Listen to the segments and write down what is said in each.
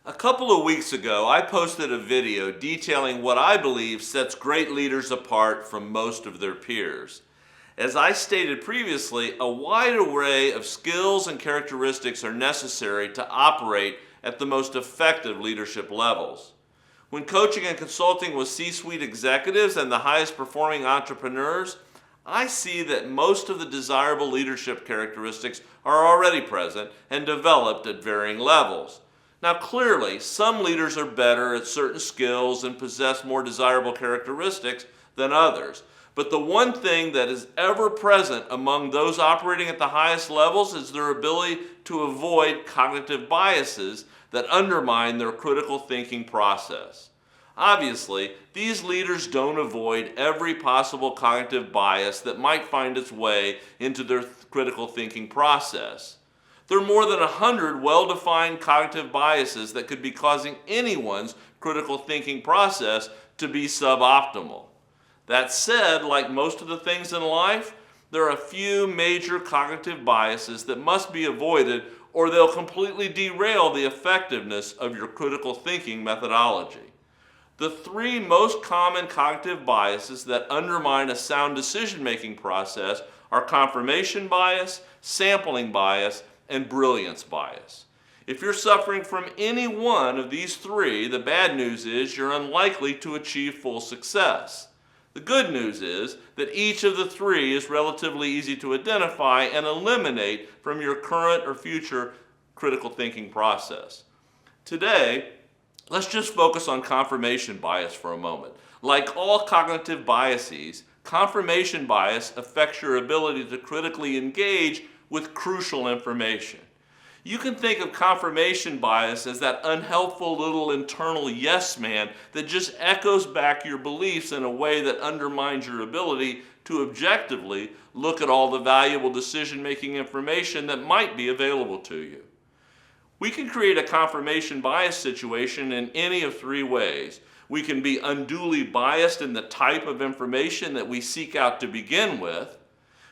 A couple of weeks ago, I posted a video detailing what I believe sets great leaders apart from most of their peers. As I stated previously, a wide array of skills and characteristics are necessary to operate at the most effective leadership levels. When coaching and consulting with C-suite executives and the highest performing entrepreneurs, I see that most of the desirable leadership characteristics are already present and developed at varying levels. Now clearly, some leaders are better at certain skills and possess more desirable characteristics than others. But the one thing that is ever present among those operating at the highest levels is their ability to avoid cognitive biases that undermine their critical thinking process. Obviously, these leaders don't avoid every possible cognitive bias that might find its way into their critical thinking process. There are more than 100 well-defined cognitive biases that could be causing anyone's critical thinking process to be suboptimal. That said, like most of the things in life, there are a few major cognitive biases that must be avoided or they'll completely derail the effectiveness of your critical thinking methodology. The three most common cognitive biases that undermine a sound decision-making process are confirmation bias, sampling bias, and brilliance bias. If you're suffering from any one of these three, the bad news is you're unlikely to achieve full success. The good news is that each of the three is relatively easy to identify and eliminate from your current or future critical thinking process. Today, let's just focus on confirmation bias for a moment. Like all cognitive biases, confirmation bias affects your ability to critically engage with crucial information. You can think of confirmation bias as that unhelpful little internal yes man that just echoes back your beliefs in a way that undermines your ability to objectively look at all the valuable decision-making information that might be available to you. We can create a confirmation bias situation in any of three ways. We can be unduly biased in the type of information that we seek out to begin with.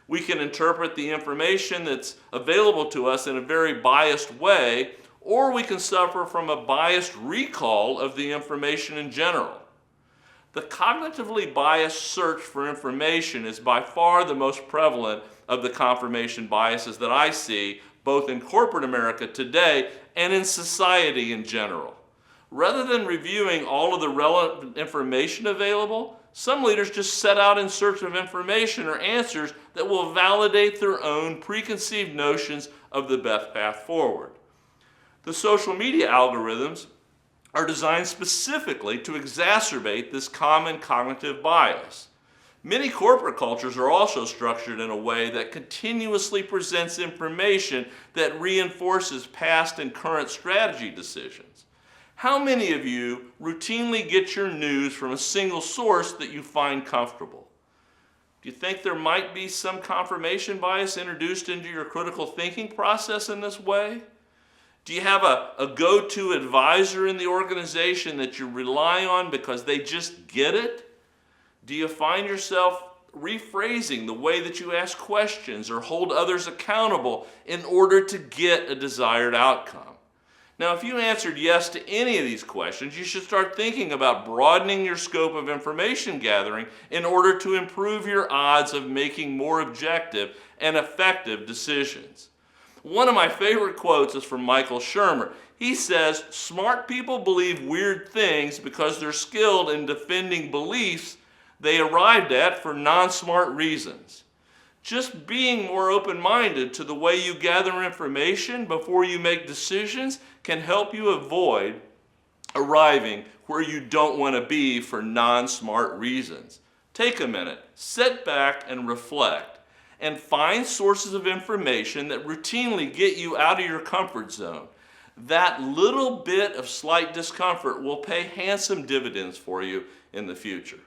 We can interpret the information that's available to us in a very biased way, or we can suffer from a biased recall of the information in general. The cognitively biased search for information is by far the most prevalent of the confirmation biases that I see, both in corporate America today and in society in general. Rather than reviewing all of the relevant information available, some leaders just set out in search of information or answers that will validate their own preconceived notions of the best path forward. The social media algorithms are designed specifically to exacerbate this common cognitive bias. Many corporate cultures are also structured in a way that continuously presents information that reinforces past and current strategy decisions. How many of you routinely get your news from a single source that you find comfortable? Do you think there might be some confirmation bias introduced into your critical thinking process in this way? Do you have a go-to advisor in the organization that you rely on because they just get it? Do you find yourself rephrasing the way that you ask questions or hold others accountable in order to get a desired outcome? Now, if you answered yes to any of these questions, you should start thinking about broadening your scope of information gathering in order to improve your odds of making more objective and effective decisions. One of my favorite quotes is from Michael Shermer. He says, "Smart people believe weird things because they're skilled in defending beliefs they arrived at for non-smart reasons." Just being more open-minded to the way you gather information before you make decisions can help you avoid arriving where you don't want to be for non-smart reasons. Take a minute, sit back and reflect, and find sources of information that routinely get you out of your comfort zone. That little bit of slight discomfort will pay handsome dividends for you in the future.